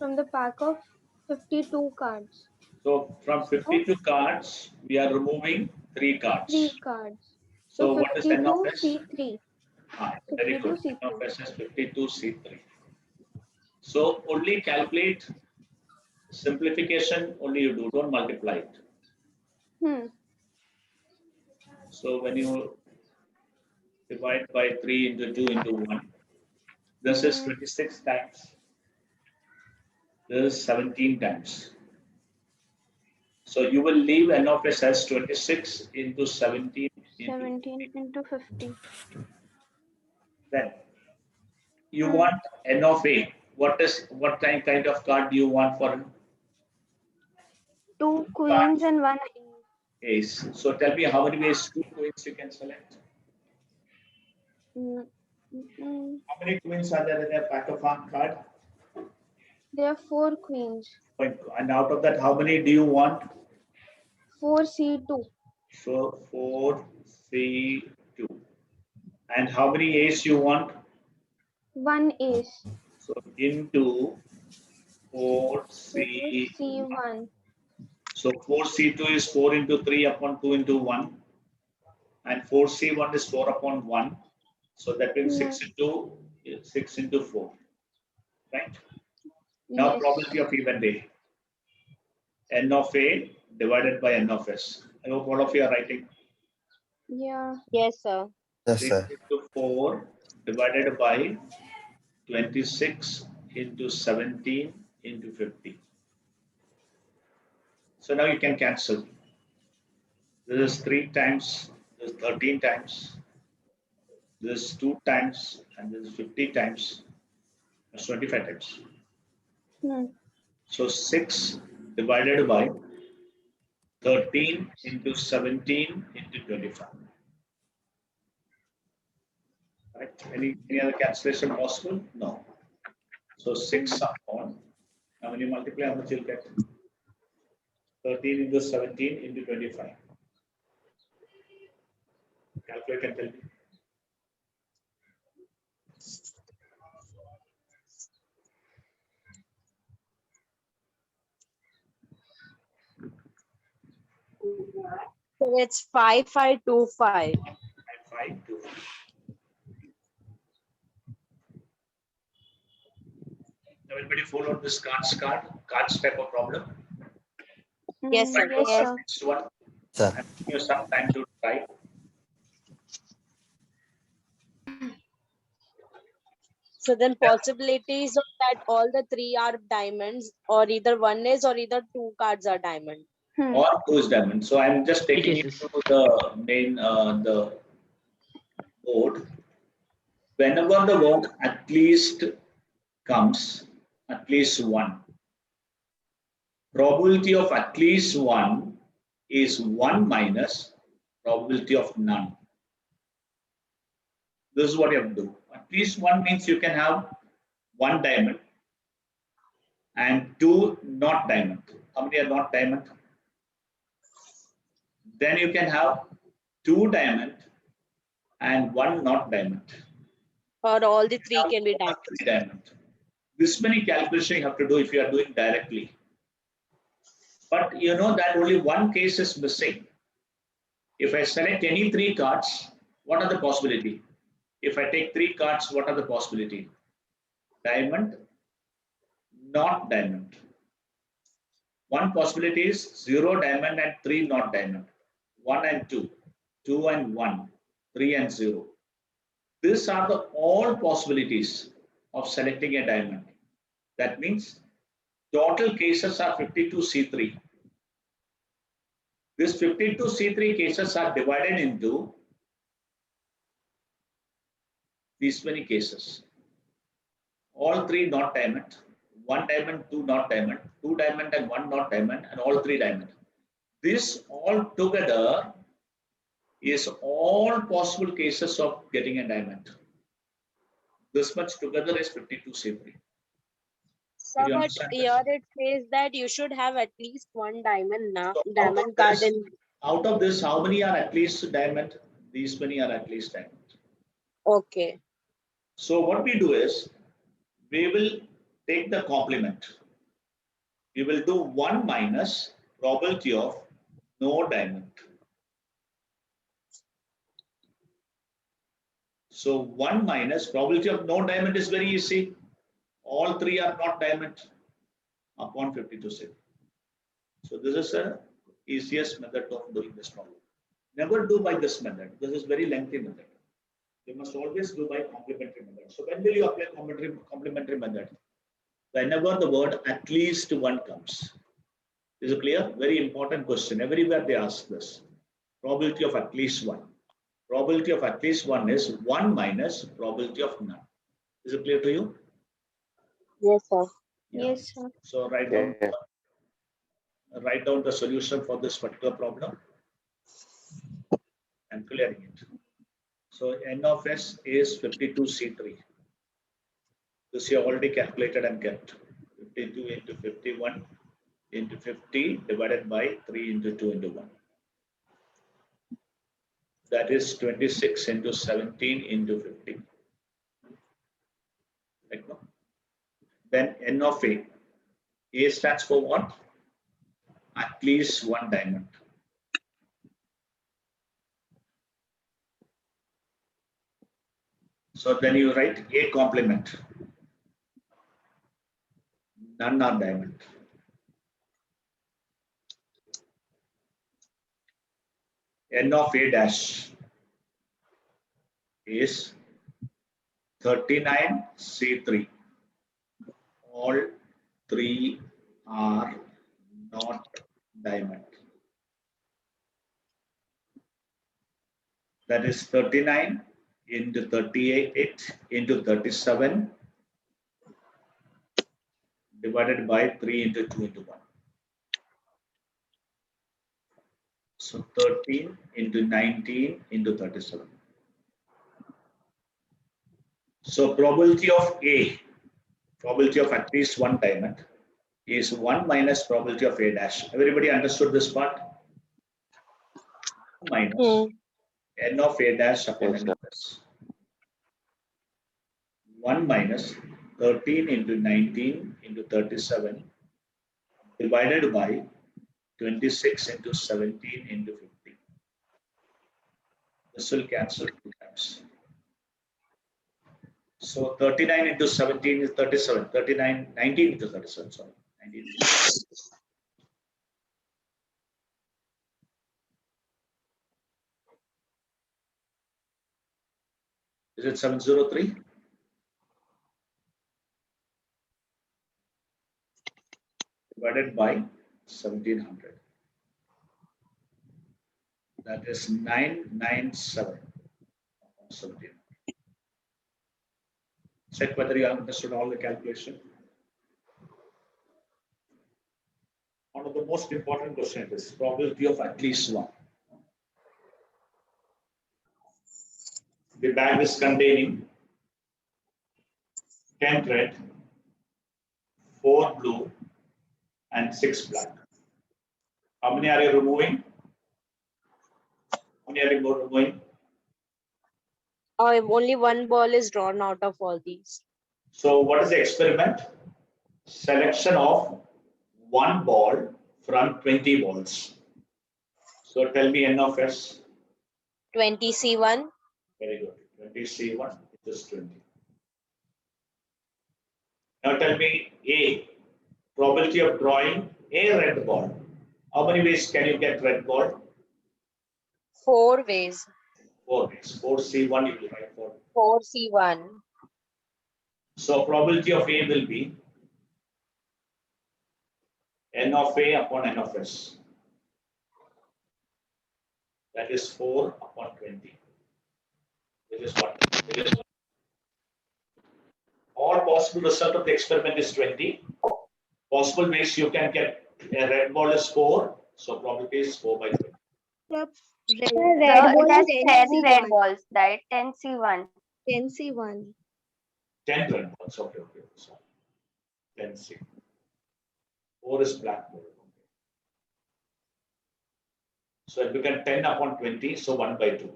From the pack of 52 cards. So from 52 cards, we are removing 3 cards. 3 cards. So what is N of 52 S? C3. Very 52 good. N C3. of S is 52 C3. So only calculate simplification, only you do, don't multiply it. So when you divide by 3 into 2 into 1, this is 26 times. This is 17 times. So you will leave N of S as 26 into 17 into 17 into 50. Then you want N of A. What kind of card do you want for 2 queens and 1 ace? So tell me how many ways 2 queens you can select? How many queens are there in a pack of one card? There are 4 queens. And out of that, how many do you want? 4 C2. So 4 C2. And how many ace you want? 1 ace. So into 4 C. C1. So 4 C2 is 4 into 3 upon 2 into 1. And 4 C1 is 4 upon 1. So that means 6 into 4. Right? Now probability of even day. N of A divided by N of S. I hope all of you are writing. Yeah. Yes, sir. Yes, 6 sir. into 4 divided by 26 into 17 into 50. So now you can cancel. This is 3 times, this is 13 times, this is 2 times, and this is 50 times. That's 25 times. So 6 divided by 13 into 17 into 25. Right? Any other cancellation possible? No. So 6 upon, now when you multiply, how much you'll get? 13 into 17 into 25. Calculate and tell me. So it's 5525. 5525. Now everybody follow this cards type of problem. Yes, sir. Yes, sir. Next one. Sir. I'm giving you some time to try. So then possibilities of that all the 3 are diamonds, or either 1 is, or either 2 cards are diamond. Or 2 is diamond. So I'm just taking you to the main the board. Whenever the word at least comes, at least 1. Probability of at least 1 is 1 minus probability of none. This is what you have to do. At least 1 means you can have 1 diamond and 2 not diamond. How many are not diamond? Then you can have 2 diamond and 1 not diamond. Or all the 3 can be diamond. Diamond. This many calculations you have to do if you are doing directly. But you know that only one case is missing. If I select any 3 cards, what are the possibility? If I take 3 cards, what are the possibility? Diamond, not diamond. One possibility is 0 diamond and 3 not diamond. 1 and 2, 2 and 1, 3 and 0. These are the all possibilities of selecting a diamond. That means total cases are 52C3. These 52C3 cases are divided into these many cases. All 3 not diamond, 1 diamond, 2 not diamond, 2 diamond and 1 not diamond, and all 3 diamond. This all together is all possible cases of getting a diamond. This much together is 52C3. So, but here it says that you should have at least 1 diamond now. So diamond card in. Out of this, how many are at least diamond? These many are at least diamond. Okay. So what we do is, we will take the complement. we will do 1 minus probability of no diamond. So 1 minus probability of no diamond is very easy. All three are not diamond upon 52C. So this is the easiest method of doing this problem. Never do by this method. This is very lengthy method. You must always do by complementary method. So when will you apply complementary method? Whenever the word at least one comes. Is it clear? Very important question. Everywhere they ask this. Probability of at least one. Probability of at least one is 1 minus probability of none. Is it clear to you? Yes, sir. Yeah. Yes, sir. So write down the solution for this particular problem and clearing it. So n of s is 52C3. This you already calculated and kept. 52 into 51 into 50 divided by 3 into 2 into 1. That is 26 into 17 into 50. Right now. Then n of a. A stands for what? At least one diamond. So then you write A complement. None are diamond. N of A dash is 39C3. All three are not diamond. That is 39 into 38 into 37 divided by 3 into 2 into 1. So 13 into 19 into 37. So probability of A, probability of at least one diamond is 1 minus probability of A dash. Everybody understood this part? Minus n of A dash upon n of S. 1 minus 13 into 19 into 37 divided by 26 into 17 into 50. This will cancel 2 times. So 39 into 17 is 37. 39, 19 into 37, sorry. 19 into 37. Is it 703? Divided by 1700. That is 997. 17. Check whether you have understood all the calculation. One of the most important questions is probability of at least one. The bag is containing 10 red, 4 blue, and 6 black. How many are you removing? How many are you removing? Only one ball is drawn out of all these. So what is the experiment? Selection of one ball from 20 balls. So tell me n of s. 20C1. Very good. 20C1 is 20. Now tell me A. Probability of drawing a red ball. How many ways can you get red ball? 4 ways. 4 ways. 4C1 you will write 4. 4C1. So probability of A will be n of A upon n of S. That is 4 upon 20. This is what? All possible result of the experiment is 20. Possible ways you can get a red ball is 4. So probability is 4 by 20. Red ball is It has 10 red 10C1. balls, right? 10C1. 10C1. 10 red balls. Okay. So 10C. 4 is black ball. So it becomes 10 upon 20. So 1 by 2.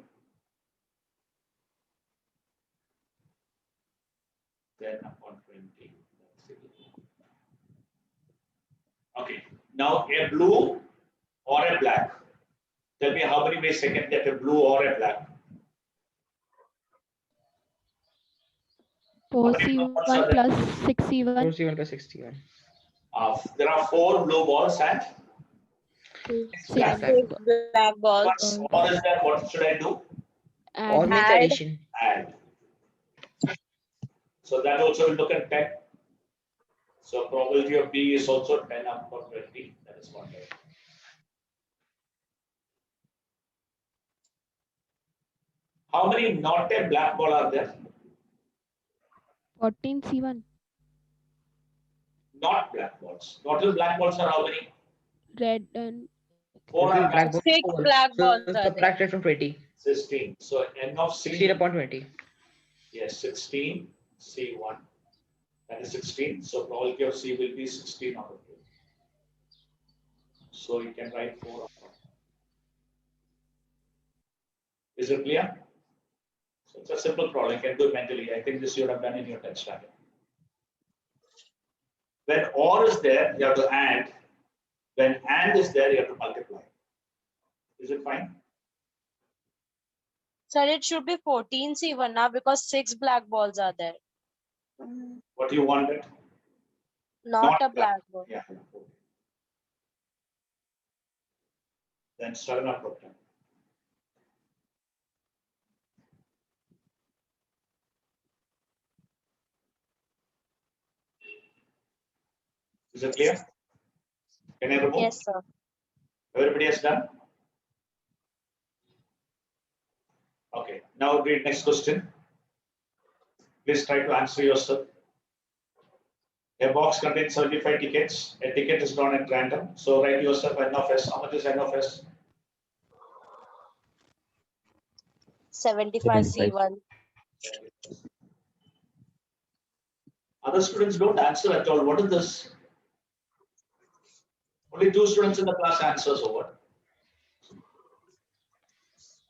10 upon 20. Now a blue or a black. Tell me how many ways I can get a blue or a black. How many blue balls are 4C1 there? plus 6C1. 4C1 plus 61. There are 4 blue balls and 6 black. Six. Six black balls. Once or is there, what should I do? Or Add. make Add. addition. Add. So that also will look at 10. So probability of B is also 10 upon 20. That is one way. How many not a black ball are there? 14C1. Not black balls. Total black balls are how many? Red and 4 Total are black balls. 6 4. black So balls are there. subtract it from 20. 16. So N of 16 C, upon 20. yes, 16, C1. That is 16. So probability of C will be 16 out of 2. So you can write 4 upon. Is it clear? So it's a simple problem. You can do it mentally. I think this you would have done in your 10th standard. When OR is there, you have to add. When AND is there, you have to multiply. Is it fine? Sir, it should be 14C1 now because 6 black balls are there. What you wanted? Not a black ball. Yeah. Then 7 upon 10. Is it clear? Can I remove? Yes, sir. Everybody has done? Okay. Now read next question. Please try to answer yourself. A box contains 75 tickets. A ticket is drawn at random. So write yourself N of S. How much is N of S? 75C1. Other students don't answer at all. What is this? Only 2 students in the class answers or what?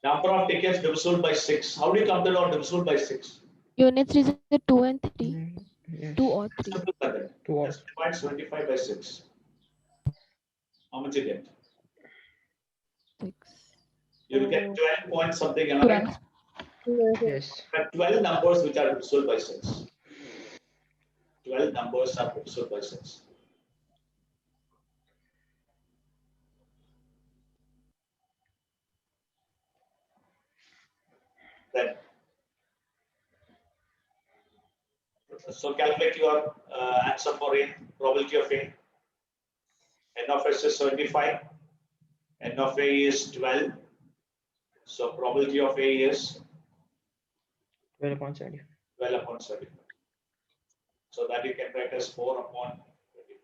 Number of tickets divisible by 6. How do you come to know divisible by 6? Units is 2 and 3. Yes. 2 or 3. Simple like that. 2 or Just divide 75 by 6. How much you get? 6. You will get 12 point something. Am I right? 12. yes. There are 12 numbers which are divisible by 6. 12 numbers are divisible by 6. Then, so calculate your answer for A, probability of A. N of S is 75. N of A is 12. So probability of A is 12 upon 70. 12 upon 75. So that you can write as 4 upon 25.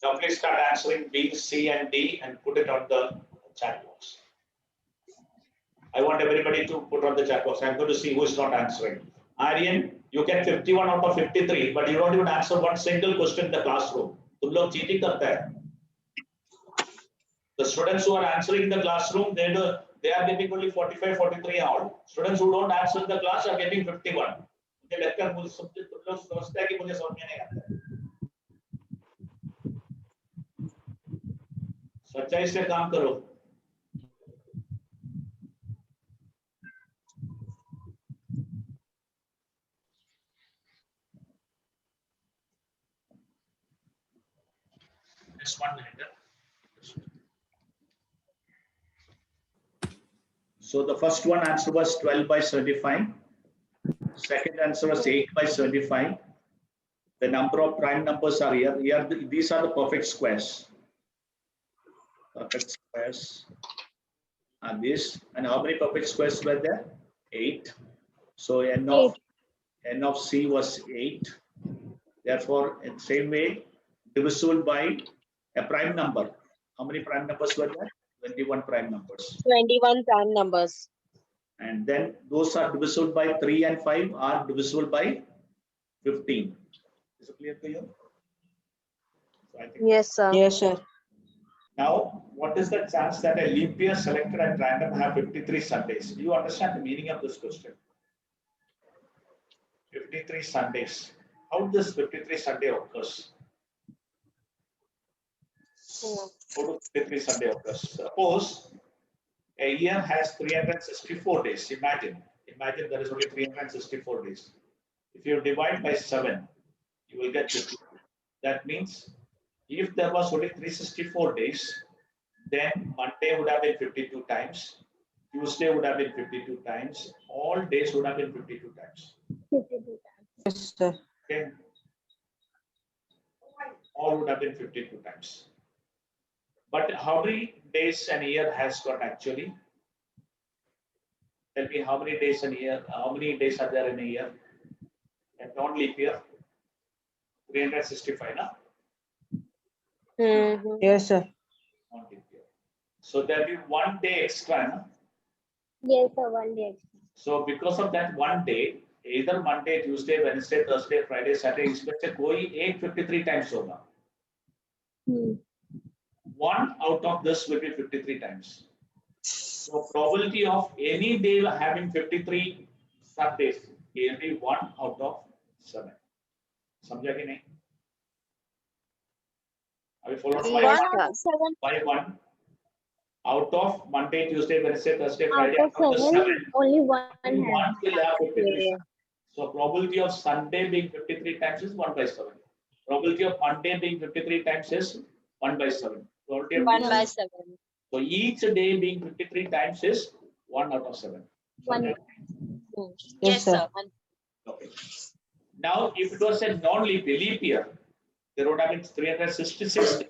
Now please start answering B, C, and D and put it on the chat box. I want everybody to put on the chat box. I'm going to see who is not answering. Aryan, you get 51 out of 53, but you don't even answer one single question in the classroom. तुम लोग cheating करते हैं. The students who are answering in the classroom, they are getting only 45, 43 all. Students who don't answer in the class are getting 51. मुझे लगता है मुझे तुम लोग सोचते हैं कि मुझे समझ में नहीं आता है. सच्चाई से काम करो. Just 1 minute. So the first one answer was 12 by 75. Second answer was 8 by 75. The number of prime numbers are here. These are the perfect squares. Perfect squares are these. And how many perfect squares were there? 8. So N of C was 8. Therefore, in the same way, divisible by a prime number. How many prime numbers were there? 21 prime numbers. 21 prime numbers. And then those are divisible by 3 and 5 are divisible by 15. Is it clear to you? So I think Yes, sir. Yes, sir. now, what is the chance that a leap year selected at random have 53 Sundays? Do you understand the meaning of this question? 53 Sundays. How does 53 Sunday occurs? Go to 53 Sunday occurs. Suppose a year has 364 days. Imagine there is only 364 days. If you divide by 7, you will get 52. That means if there was only 364 days, then Monday would have been 52 times, Tuesday would have been 52 times, all days would have been 52 times. 52 times. Yes, sir. Okay. All would have been 52 times. But how many days an year has got actually? Tell me how many days a year, how many days are there in a year? A non-leap year? 365, na? Yes, sir. Non-leap year. So there will be 1 day extra, na? Yes, sir, 1 day. So because of that 1 day, either Monday, Tuesday, Wednesday, Thursday, Friday, Saturday, इसमें से कोई एक 53 times होगा. One out of this will be 53 times. So probability of any day having 53 Sundays will be 1 out of 7. समझा कि नहीं? Have you followed my One sir. out of 7. by 1 out of Monday, Tuesday, Wednesday, Thursday, Friday, Out of out of the 7, 7, only one one will have 53. Yeah. So probability of Sunday being 53 times is 1 by 7. Probability of Monday being 53 times is 1 by 7. Probability of 1 by Tuesday- 7. So each day being 53 times is 1 out of 7. One. Yes, sir. sir. Okay. Now, if it was a non-leap leap year, there would have been 366 days.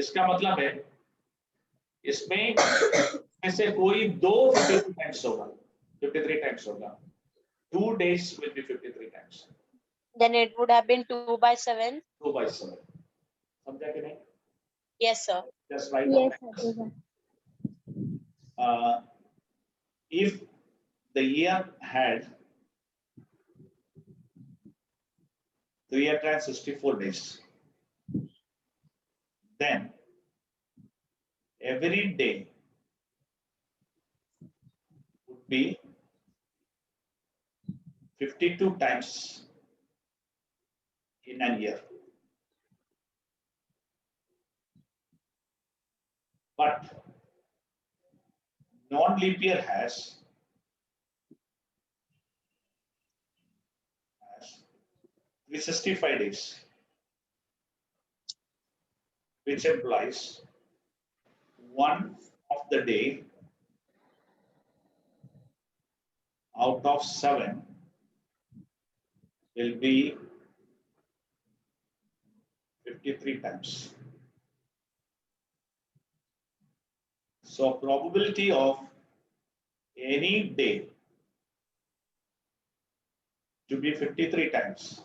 इसका मतलब है इसमें से कोई दो 53 times होगा, 53 times होगा. 2 days will be 53 times. Then it would have been 2 by 7. 2 by 7. समझा कि नहीं? Yes, sir. Just write Yes, down sir. like this. If the year had 364 days, then every day would be 52 times in a year. But non-leap year has 365 days, which implies one of the day out of 7 will be 53 times. So probability of any day to be 53 times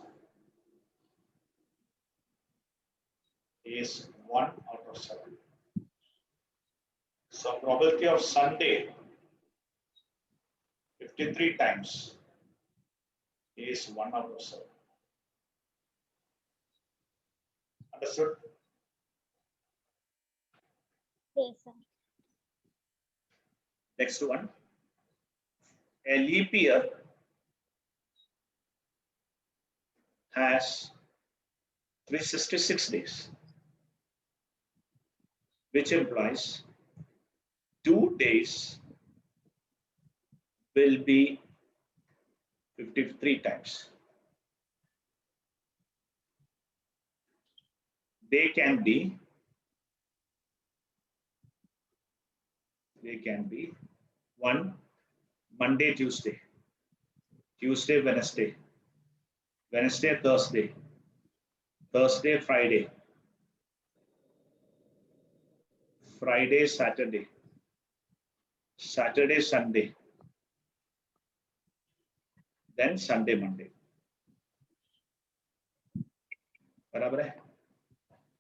is 1 out of 7. So probability of Sunday 53 times is 1 out of 7. Understood? Yes, sir. Next one. A leap year has 366 days, which implies 2 days will be 53 times. They can be one Monday, Tuesday, Tuesday, Wednesday, Wednesday, Thursday, Thursday, Friday, Friday, Saturday, Saturday, Sunday, then Sunday, Monday. बराबर है?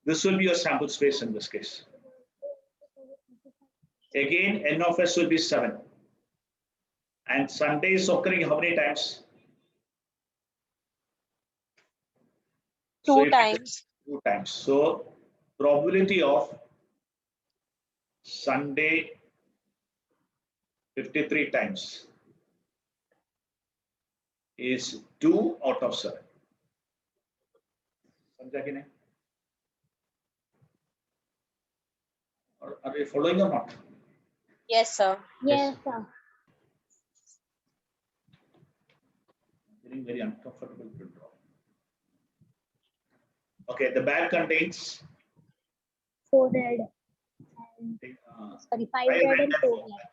This will be your sample space in this case. Again, n of s will be 7. And Sunday is occurring how many times? 2 if it is times. 2 times. So probability of Sunday 53 times is 2 out of 7. समझा कि नहीं? Are you following or not? Yes, sir. Yes, sir. Getting very uncomfortable to draw. Okay, the bag contains 4 red. And, sorry, 5 5 red red and and 4 4 black. black.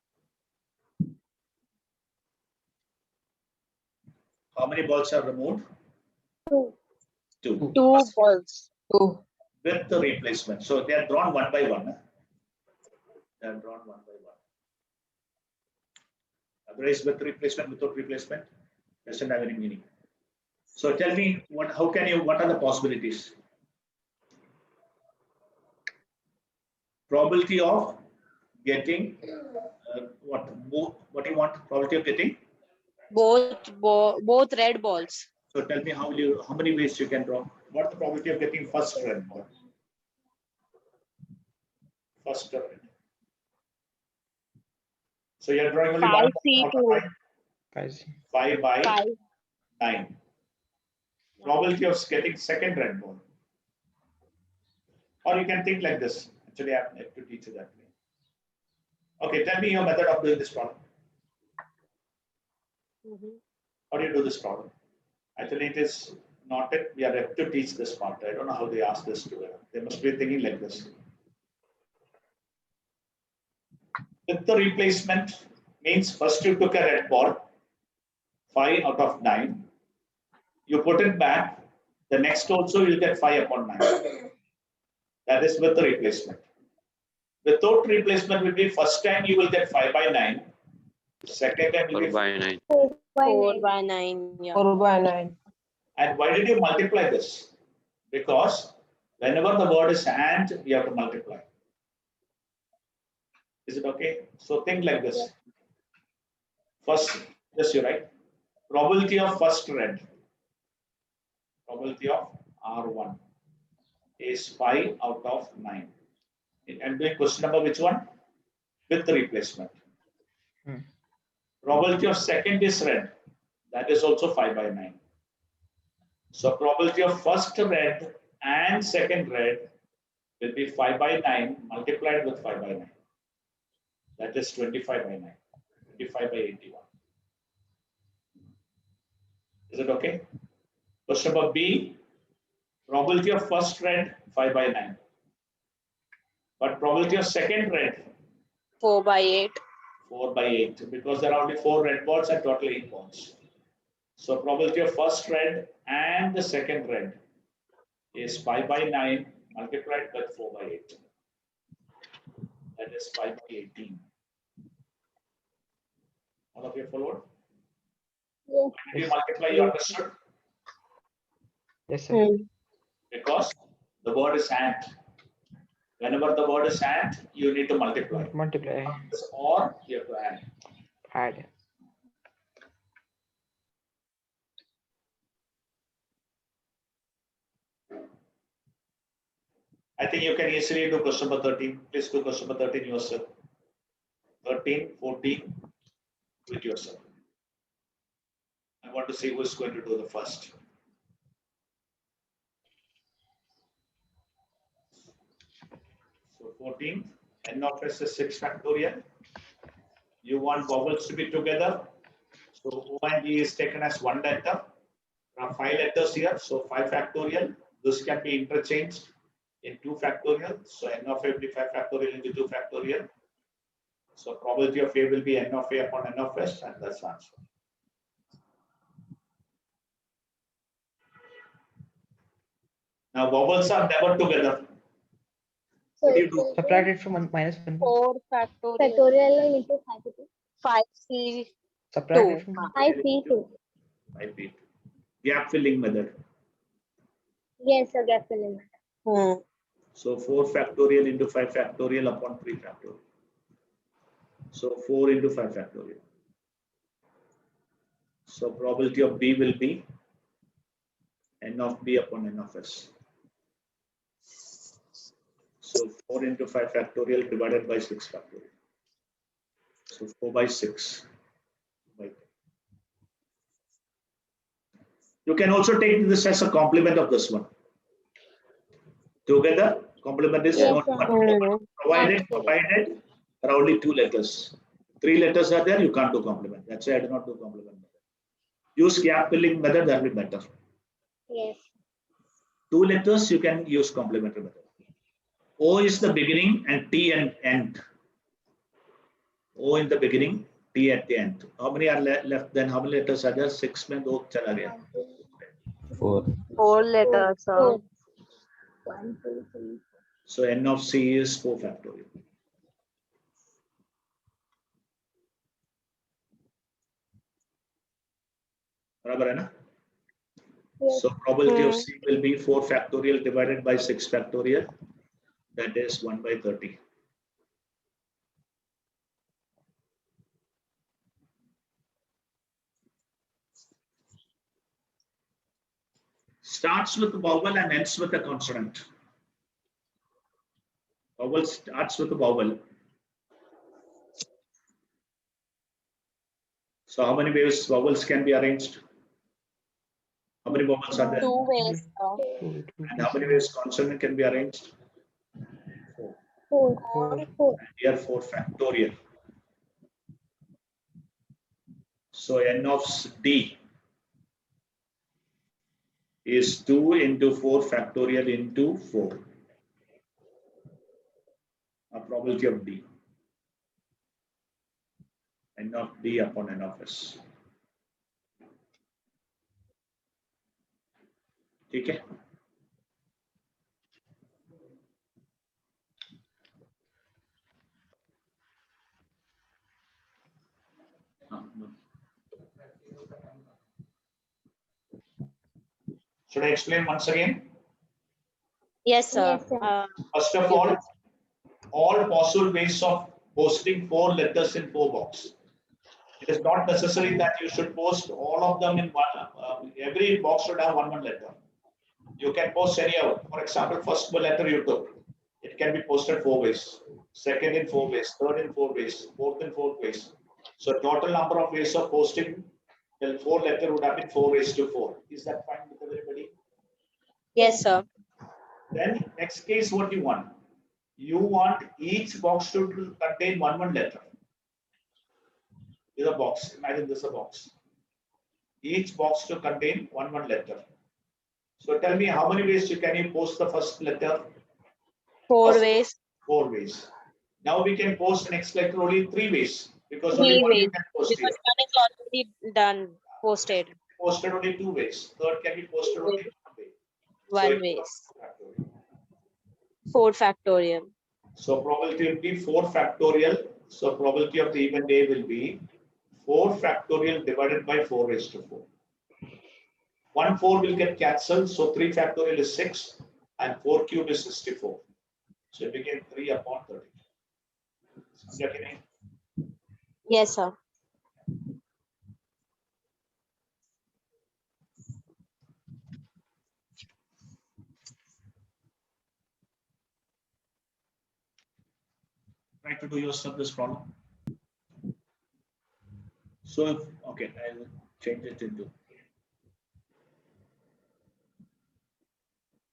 How many balls are removed? 2. 2. 2 balls. With the replacement. So they are drawn one by one. They are drawn one by one. Otherwise, with replacement, without replacement, doesn't have any meaning. So tell me, what are the possibilities? Probability of getting what do you want? Probability of getting? Both red balls. So tell me how many ways you can draw? What's the probability of getting first red ball? First red. So you're drawing only 5 one C2. 5 by 5. 9. Probability of getting second red ball. Or you can think like this. Actually, I have to teach you that way. Okay, tell me your method of doing this problem. How do you do this problem? Actually, it is not it. We are yet to teach this part. I don't know how they ask this to it. They must be thinking like this. With the replacement means first you took a red ball, 5 out of 9. You put it back. The next also you'll get 5 upon 9. That is with the replacement. Without replacement will be first time you will get 5 by 9. Second time will 4 be by 9. 4 by 4 9. by 9. Yeah. 4 by 9. And why did you multiply this? Because whenever the word is and, you have to multiply. Is it okay? So think like this. First, yes, you're right. Probability of first red. Probability of R1 is 5 out of 9. I'm doing question number which one? With the replacement. Probability of second is red. That is also 5 by 9. So probability of first red and second red will be 5 by 9 multiplied with 5 by 9. That is 25 by 9. 25 by 81. Is it okay? Question number B. Probability of first red 5 by 9. But probability of second red 4 by 8. 4 by 8. Because there are only 4 red balls and total 8 balls. So probability of first red and the second red is 5 by 9 multiplied with 4 by 8. That is 5 by 18. All of you followed? Yes. If you multiply, you understood? Yes, sir. Because the word is and. Whenever the word is and, you need to multiply. Multiply. Or you have to add. Add. I think you can easily do question number 13. Please do question number 13 yourself. 13, 14, do it yourself. I want to see who is going to do the first. So 14, n of s is 6 factorial. You want vowels to be together. So O and E is taken as one letter. There are 5 letters here. So 5 factorial. This can be interchanged in 2 factorial. So n of a will be 5 factorial into 2 factorial. So probability of A will be n of A upon n of S, and that's the answer. Now vowels are never together. So What do you it do? will be Subtract it from minus 1. 4 factorial. factorial into 5 5C. Subtract 2. it from 5C2. 5 gap filling method. Yes, sir, gap filling. So 4 factorial into 5 factorial upon 3 factorial. So 4 into 5 factorial. So probability of B will be n of B upon n of S. So 4 into 5 factorial divided by 6 factorial. So 4 by 6. You can also take this as a complement of this one. Together, complement is Yes, not sir. one. Provided Not together. provided there are only 2 letters. 3 letters are there, you can't do complement. That's why I do not do complement method. Use gap filling method, that will be better. Yes. 2 letters, you can use complementary method. O is the beginning and T and end. O in the beginning, T at the end. How many are left then? How many letters are there? 6 में 2 चला गया. 4. 4 letters, sir. 4. 1, 2, 3. So N of C is 4 factorial. बराबर है ना? Yes. So probability of C will be 4 factorial divided by 6 factorial. That is 1 by 30. Starts with a vowel and ends with a consonant. Vowel starts with a vowel. So how many ways vowels can be arranged? How many vowels are there? 2 ways, sir. And how many ways consonant can be arranged? 4. 4. 4. Here 4 factorial. So N of D is 2 into 4 factorial into 4. A probability of D. N of D upon N of S. ठीक है? Should I explain once again? Yes, sir. Yes, sir. First of all possible ways of posting 4 letters in 4 box. It is not necessary that you should post all of them in one. Every box should have one letter. You can post any of. For example, first letter you took, it can be posted 4 ways. Second in 4 ways. Third in 4 ways. Fourth in 4 ways. So total number of ways of posting the 4 letter would have been 4 ways to 4. Is that fine with everybody? Yes, sir. Then next case, what you want? You want each box to contain one letter. This is a box. Imagine this is a box. Each box to contain one letter. So tell me how many ways can you post the first letter? 4 First- ways. 4 ways. Now we can post the next letter only 3 ways because 3 only one you ways. can post here. Because one is already done, posted. Posted only 2 ways. Third can be posted only 1 way. So 1 it way. becomes 4 factorial. So probability will be 4 factorial. So probability of the even day will be 4 factorial divided by 4 raised to 4. 1 4 will get cancelled. So 3 factorial is 6 and 4 cube is 64. So it became 3 upon 30. Okay. Yes, sir. Try to do yourself this problem. So, okay, I'll change it into.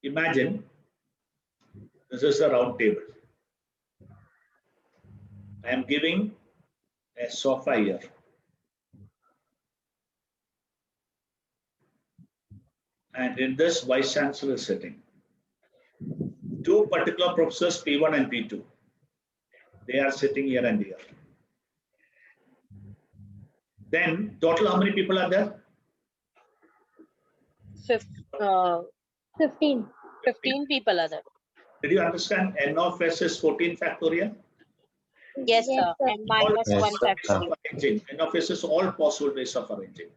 Imagine this is a round table. I am giving a sofa here. And in this, Vice Chancellor is sitting. 2 particular professors, P1 and P2. They are sitting here and here. Then, total how many people are there? 15. 15 people are there. Did you understand N of S is 14 factorial? Yes, sir. And minus Yes, 1 sir. factorial. Arranging. N of S is all possible ways of arranging.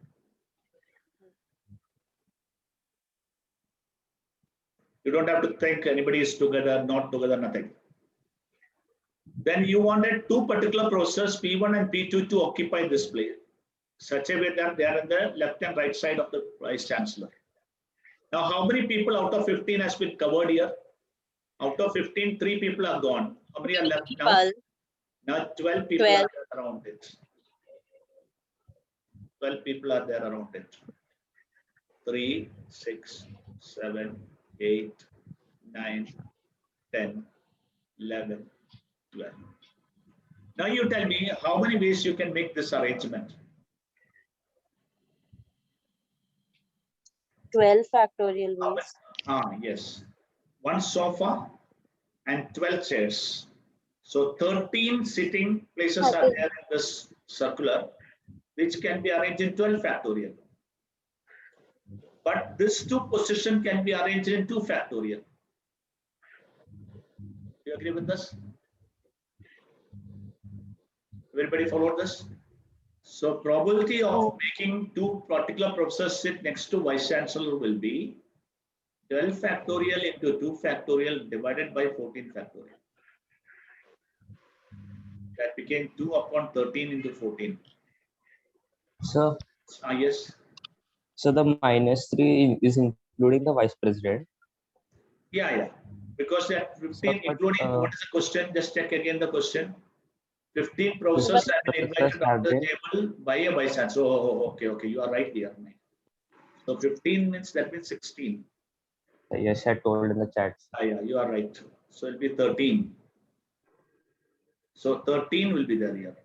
You don't have to think anybody is together, not together, nothing. Then you wanted 2 particular processors, P1 and P2, to occupy this place, such a way that they are in the left and right side of the Vice Chancellor. Now, how many people out of 15 has been covered here? Out of 15, 3 people are gone. How many are left now? People. Now 12 people 12. are there around it. 12 people are there around it. 3, 6, 7, 8, 9, 10, 11, 12. Now you tell me how many ways you can make this arrangement. 12 factorial How ways. many? Yes. One sofa and 12 chairs. So 13 sitting places are 13. there in this circular, which can be arranged in 12 factorial. But this 2 position can be arranged in 2 factorial. Do you agree with this? Everybody followed this? So probability of making 2 particular professors sit next to vice chancellor will be 12 factorial into 2 factorial divided by 14 factorial. That became 2 upon 13 into 14. So, Yes. so the -3 is including the vice president. Yeah. Because that 15 but, including what is the question? Just check again the question. 15 professors have been invited Professors on have the been- table by a vice chancellor. Oh, okay. You are right here. So 15 means that means 16. Yes, I told in the chat. Yeah, you are right. So it'll be 13. So 13 will be there here.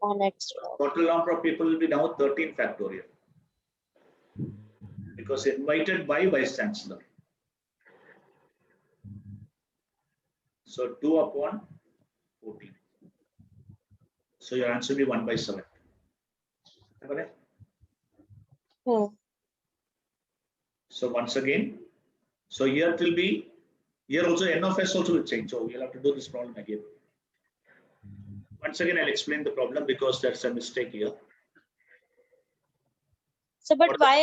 One extra. Total number of people will be now 13 factorial. Because invited by vice chancellor. So 2 upon 14. So your answer will be 1/7. Correct? So once again, so here it will be, here also n of s also will change. So we'll have to do this problem again. Once again, I'll explain the problem because there's a mistake here. So, but why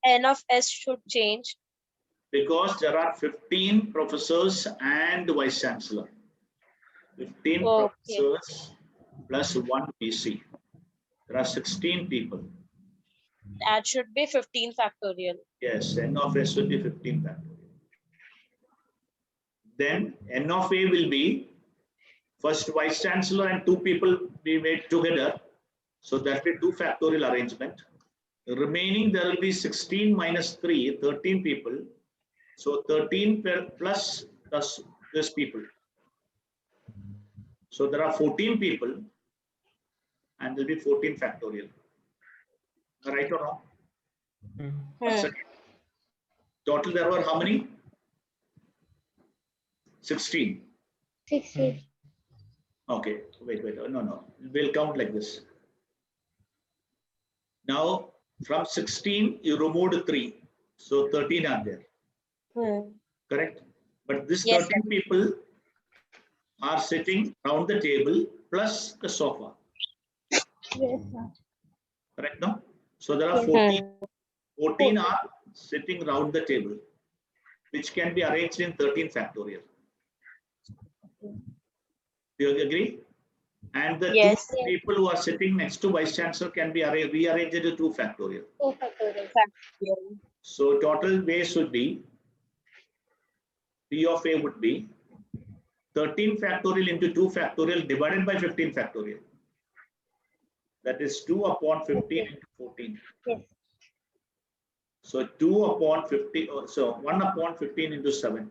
n of s should change? Because there are 15 professors and vice chancellor. 15 Okay. professors plus 1 VC. There are 16 people. That should be 15 factorial. Yes, n of s will be 15 factorial. Then n of a will be first vice chancellor and 2 people be made together. So that will be 2 factorial arrangement. The remaining there will be 16 minus 3, 13 people. So 13 plus this people. So there are 14 people and there will be 14 factorial. Right or wrong? Once again. Total there were how many? 16. 16. Okay, wait. No. We'll count like this. Now from 16 you removed 3. So 13 are there. Correct? But this Yes, 13 people are sitting around the table plus the sofa. Yes, sir. Correct? No? So there are Yes. 14 are sitting around the table, which can be arranged in 13 factorial. Do you agree? And the Yes. 2 people who are sitting next to vice chancellor can be rearranged into 2 factorial. 2 factorial. So total ways would be P of A would be 13 factorial into 2 factorial divided by 15 factorial. That is 2 upon 15 into 14. Yes. So 2 upon 50, so 1 upon 15 into 7.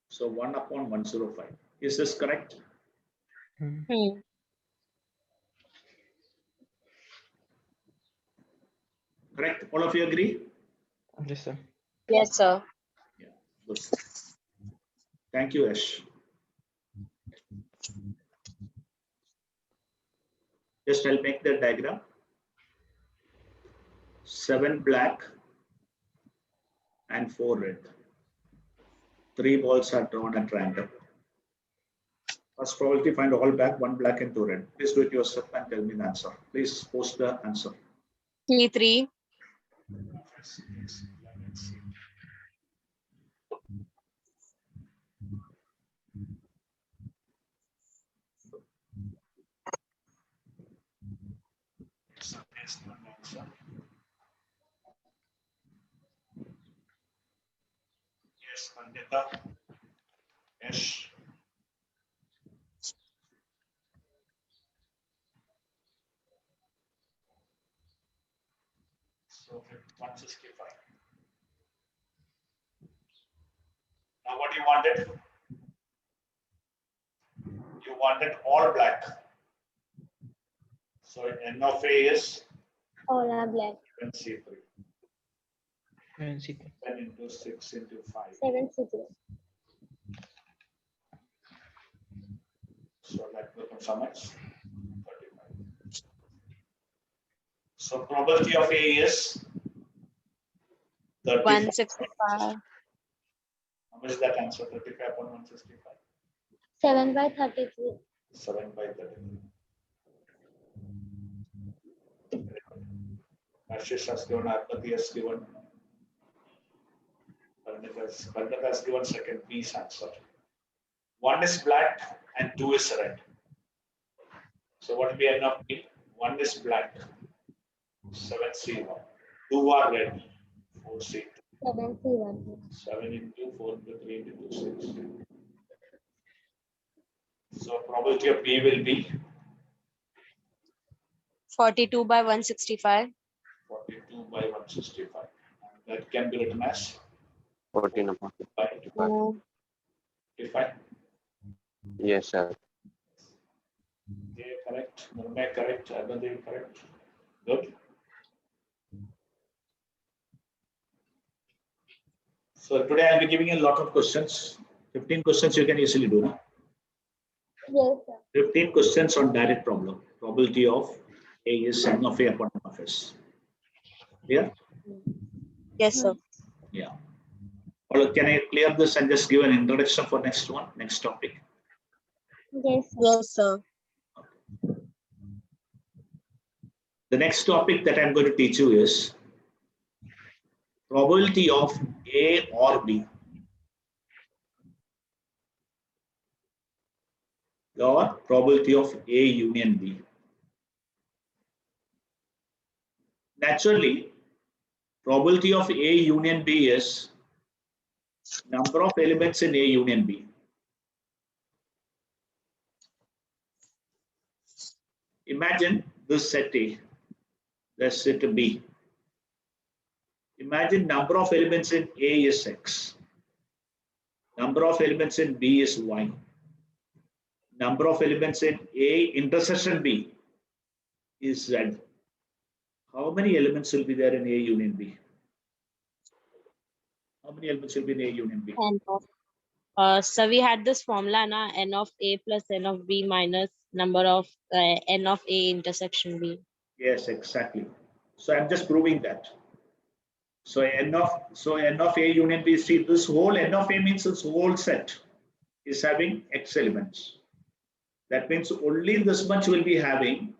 So 1 upon 105. Is this correct? Correct? All of you agree? Yes, sir. Yes, sir. Yeah. Good. Thank you, Ash. Just I'll make the diagram. 7 black and 4 red. 3 balls are drawn at random. First probability find all black, 1 black and 2 red. Please do it yourself and tell me the answer. Please post the answer. T3. Yes, Pandita. Yes. So 165. Now what you wanted? You wanted all black. So N of A is All are black. 7C3. 10 into 6 into 5. 7C3. So that becomes how much? 35. So probability of A is 35. 165. How much is that answer? 35 upon 165. 7 by 33. 7 by 33. Ashish has given, Arpati has given, Karnak has given second piece answer. 1 is black and 2 is red. So what will be N of B? 1 is black, 7C1. 2 are red, 4C2. 7C1. 7 into 4 into 3 into 6. So probability of B will be 42 by 165. 42 by 165. And that can be written as 14 upon 55. Oh, 55. Yes, sir. Okay, correct. Nirmay correct. Arvind correct. Good. So today I'll be giving you a lot of questions. 15 questions you can easily do. No? Yes, sir. 15 questions on direct problem. Probability of A is N of A upon N of S. Yeah? yes, sir. Yeah. Well, can I clear this and just give an introduction for next one, next topic? Yes, sir. Yes, sir. The next topic that I'm going to teach you is probability of A or B. Or probability of A union B. Naturally, probability of A union B is number of elements in A union B. Imagine this set A, that's set B. Imagine number of elements in A is X. Number of elements in B is Y. Number of elements in A intersection B is Z. How many elements will be there in A union B? How many elements will be in A union B? N of, so we had this formula, na, N of A plus N of B minus number of N of A intersection B. Yes, exactly. So I'm just proving that. So N of A union B, see this whole N of A means this whole set is having X elements. That means only this much will be having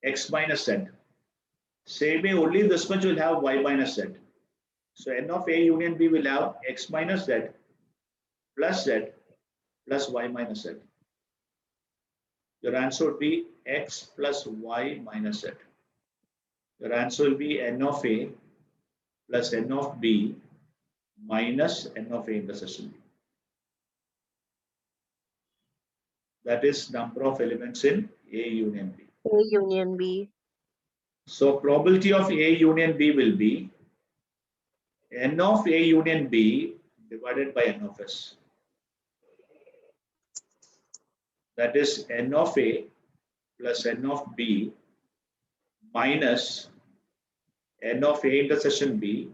X minus Z. Same way only this much will have Y minus Z. So N of A union B will have X minus Z plus Y minus Z. Your answer would be X plus Y minus Z. Your answer will be N of A plus N of B minus N of A intersection B. That is number of elements in A union B. A union B. So probability of A union B will be N of A union B divided by N of S. That is N of A plus N of B minus N of A intersection B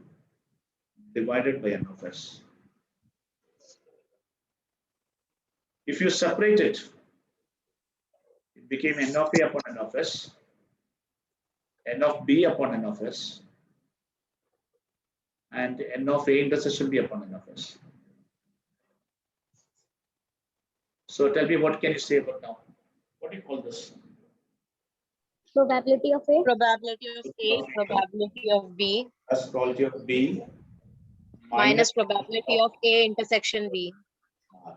divided by N of S. If you separate it, it became N of A upon N of S, N of B upon N of S, and N of A intersection B upon N of S. So tell me, what can you say about now? What do you call this? Probability of A. Probability of A, probability of B As probability of B minus probability of A intersection B.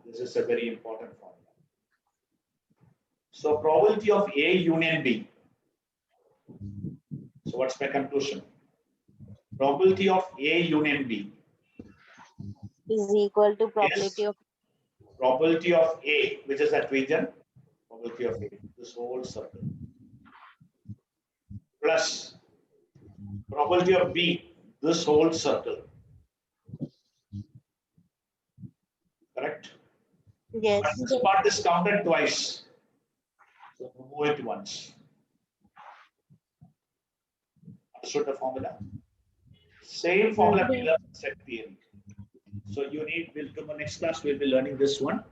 This is a very important formula. So probability of A union B. So what's my conclusion? Probability of A union B Is equal to probability of probability of A, which is that region, probability of A, this whole circle, plus probability of B, this whole circle. Correct? Yes. But this part is counted twice. So move it once. Understood the formula? Same formula we learned in set theory. So you need, we'll do the next class, we'll be learning this one.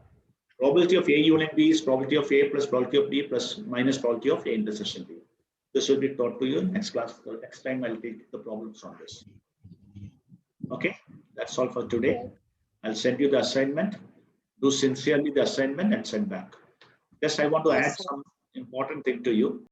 Probability of A union B is probability of A plus probability of B plus minus probability of A intersection B. This will be taught to you in next class. So next time I'll take the problems on this. Okay, that's all for today. I'll send you the assignment. Do sincerely the assignment and send back. Just I want to Yes, add sir. some important thing to you.